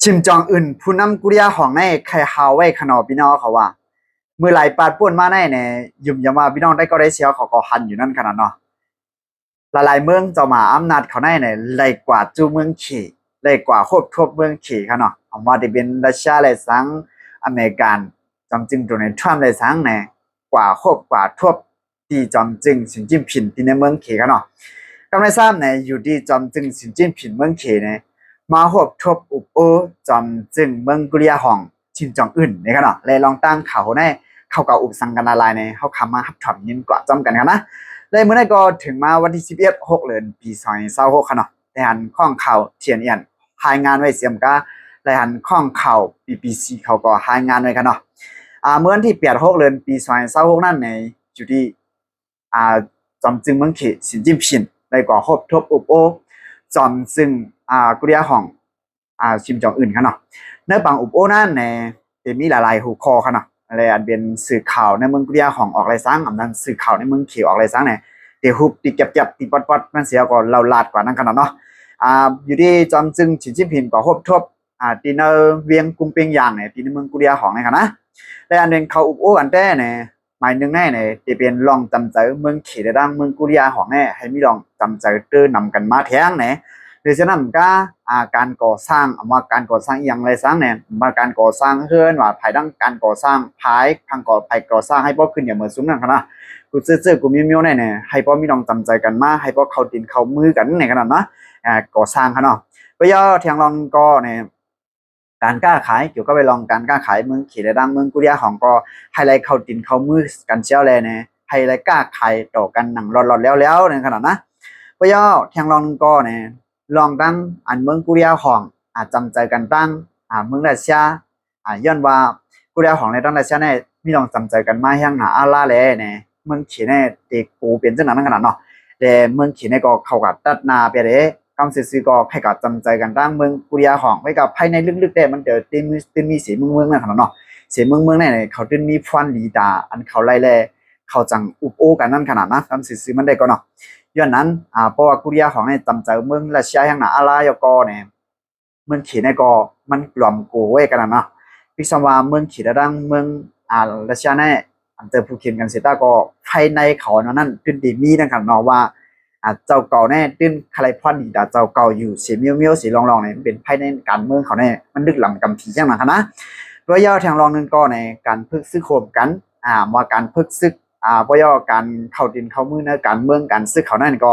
ชิมจองอึนผู้นำกุริยาของในไข่ฮาวไว้ขนอพี่น้องเขาว่าเมื่อไหร่ปาดป่วนมาในเนี่ยยุ่มยามาพี่น้องได้ก็ได้เสียวเขาก็หันอยู่นั่นขนาดเนาะหลายๆเมืองเจ้ามาอำนาจเขาในเนี่ยเลยกว่าจูเมืองขี่เลยกว่าควบทบเมืองขี่เขาเนาะเอามาที่เป็นรัสเซียเลยสังอเมริกันจำจึงตัวในทรัมป์เลยสังเนี่ยกว่าควบกว่าทบที่จำจึงสินจิ้มผินที่ในเมืองขี่เขาเนาะก็ไม่ทราบเนี่ยอยู่ที่จำจึงสินจิ้มผินเมืองขี่เนี่ย มาหบทบอุปโอจอมจึงเมืองกุริยาของชินจองอื่นนี่กันเนาะเลยลองตั้งเขาในเขากับอุปสังกันอะไรในเขาคำมาฮับถอมยินกว่าจอมกันนะเลยเมื่อได้ก็ถึงมาวันที่11 6เดือนปี2026ค่ะเนาะแต่หันข้องข่าวเทียนเอียนรายงานไว้เสียมก็เลยหันข้องข่าว BBC เขาก็รายงานไว้กันเนาะเมื่อที่8 6เดือนปี2026นั่นในอยู่ที่จอมจึงเมืองเขตสินจิ้มผินเลยก็หบทบอุปโอจอมซึ่งกุริยาของชิมจองอื่นครับเนาะในบางอุปโอนั่นในมีหลายๆหัวข้อครับเนาะอะไรอันเป็นสื่อข่าวในเมืองกุริยาของออกไรซังอันนั้นสื่อข่าวในเมืองเขียวออกไรซังเนี่ยเดี๋ยวฮุบติดจับติดปอดมันเสียก่อนเราลาดกว่านั้นขนาดเนาะอยู่ที่จอมจึงชินจิ้มผินก็ฮบทบตีนเวียงกุมเปียงยางเนี่ยตีในเมืองกุริยาของเนี่ยครับนะและอันเป็นเขาอุปโออันแต่เนี่ยหมายหนึ่งแน่เนี่ยจะเป็นลองจำใจเมืองเขียวดังเมืองกุริยาของเนี่ยให้มีลองจำใจเตือนนำกันมาแท้งเนี่ยหรือฉะนั้นก็การก่อสร้างมาการก่อสร้างอย่างไรสร้างเนี่ยมาการก่อสร้างเฮือนว่าภายดังการก่อสร้างภายทางก่อสร้างให้พวกขึ้นอย่างเหมือนซุ้มนั่นขนาดกูซื้อกูมีวเนี่ยให้พวกมีลองจำใจกันมาให้พวกเขาดินเขามือกันในขนาดนะก่อสร้างขนาดไปย่อเทียงลองก็เนี่ยการกล้าขายเกี่ยวกับไปลองการกล้าขายเมืองขีดดังเมืองกุริยาของก็ไฮไลท์เขาดินเขามือกันเชี่ยวเลยเนี่ยไฮไลท์กล้าขายต่อกันหนังหลอดแล้วในขนาดนะไปย่อเทียงลองก็เนี่ยลองตั้งอันเมืองกุริยาของจำใจกันตั้งเมืองรัสเซียย้อนว่ากุริยาของในตั้งรัสเซียเนี่ยมีลองจำใจกันมาอย่างหาอาลาเลยเนี่ยเมืองขีเนี่ยเด็กปูเป็นจังนั้นขนาดเนาะแต่เมืองขีเนี่ยก็เข้ากับตัดนาไปเลยกำซื้อก็ให้กับจำใจกันตั้งเมืองกุริยาของไว้กับภายในลึกๆแต่มันเดี๋ยวตื่นมีสีเมืองนั่นขนาดเนาะสีเมืองเนี่ยเขาตื่นมีฟันลีดาอันเขาไล่แลเขาจังอุบโอกันนั่นขนาดนะกำซื้อมันได้ก็เนาะย้อนนั้นเพราะว่ากุริยาของในจำใจเมืองรัสเซียอย่างหนาอะไรก็เนี่ยเมืองขีในก็มันกล่อมกูไว้กันนะพิศวาเมืองขีดังเมืองรัสเซียในอันเตอร์ภูเก็ตกันเสร็จก็ภายในเขานั้นตื่นดีมีนะครับเนาะว่าเจ้าเก่าแน่ตื่นคาไลพอนดีแต่เจ้าเก่าอยู่สีเมียวสีลองเนี่ยเป็นภายในการเมืองเขาเนี่ยมันลึกหลังกำผีจังนะนะโดยย่อทางรองนึงก็ในการพึกซื้อโคมกันว่าการพึกซึกเพราะย่อการเข้าดินเข้ามือในการเมืองการซื้อเขานั่นก็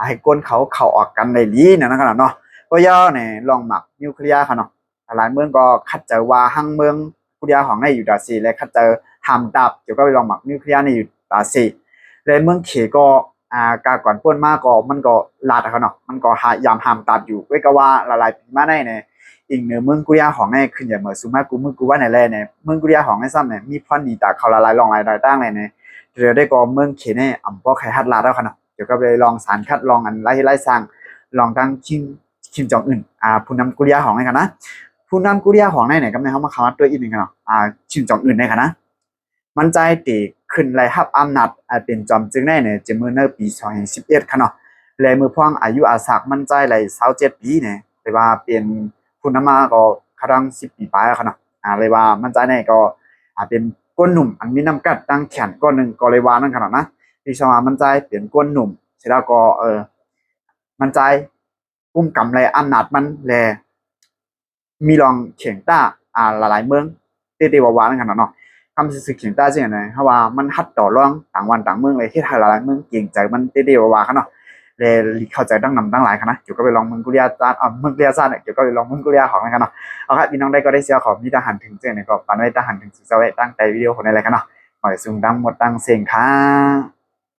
ให้ก้นเขาเข้าออกกันในลีนะครับเนาะเพราะย่อเนี่ยลองหมักนิวเคลียร์ค่ะเนาะหลายเมืองก็คัดเจอว่าหั่งเมืองกุริยาของในอยู่ดาซีและคัดเจอหามดับเกี่ยวกับลองหมักนิวเคลียร์ในอยู่ดาซีและเมืองเขก็กาก่อนป้นมากก็มันก็ลาดเขาเนาะมันก็ยามหามตัดอยู่ไว้ก็ว่าหลายปีมาได้เนี่ยอีกเหนือเมืองกุริยาของในขึ้นอย่างเหมือนซูมากูมือกูว่าในแร่เนี่ยเมืองกุริยาของในซ้ำเนี่ยมีพอนดีแต่เขาละลายลองลายตั้งเลยเนี่ยเดี๋ยวได้ก็เมืองเขเนี่ยอ่ำพอใครฮัดลาดแล้วขนาดเดี๋ยวก็ไปลองสารคัดลองอันไล่สร้างลองตั้งคิมจองอึนผู้นำกุริยาของในกันนะผู้นำกุริยาของในเนี่ยก็ไม่เขามาคำว่าตัวอีกหนึ่งกันเนาะคิมจองอึนในกันนะมันใจตีขึ้นไล่ฮับอำนาจเป็นจอมจึงได้เนี่ยจะมือในปี2011ค่ะเนาะเลยมือพ่วงอายุอาศักมันใจไล่27 ปีเนี่ยเลยว่าเป็นผู้นำมาก็ครั้ง10 ปีไปแล้วค่ะเนาะเลยว่ามันใจเนี่ยก็เป็นก้นหนุ่มอันมีน้ำกัดตั้งแขนก้อนหนึ่งก็เลยว่านั่นขนาดนะที่ชาวมันใจเปลี่ยนก้นหนุ่มเสร็จแล้วก็มันใจอุ้มกำไรอำนาจมันแลมีรองเขียงต้าหลายเมืองเตี้ยๆว่านั่นขนาดเนาะคำสื่อเขียงต้าจริงไงเพราะว่ามันฮัดต่อรองต่างวันต่างเมืองเลยที่ไทยหลายเมืองเก่งใจมันเตี้ยๆว่าเขาเนาะเลยเข้าใจตั้งนำตั้งหลายนะเกี่ยวกับไปลองเมืองกุริยาซาเมืองกุริยาซาเนี่ยเกี่ยวกับไปลองเมืองกุริยาของอะไรกันเนาะเอาครับพี่น้องได้ก็ได้เสียขอบมีทหารถึงเจ้าเนี่ยก็ปันไว้ทหารถึงสิเจ้าไว้ตั้งใจวิดีโอคนในอะไรกันเนาะหมายสูงดังหมดตั้งเสียงค่ะ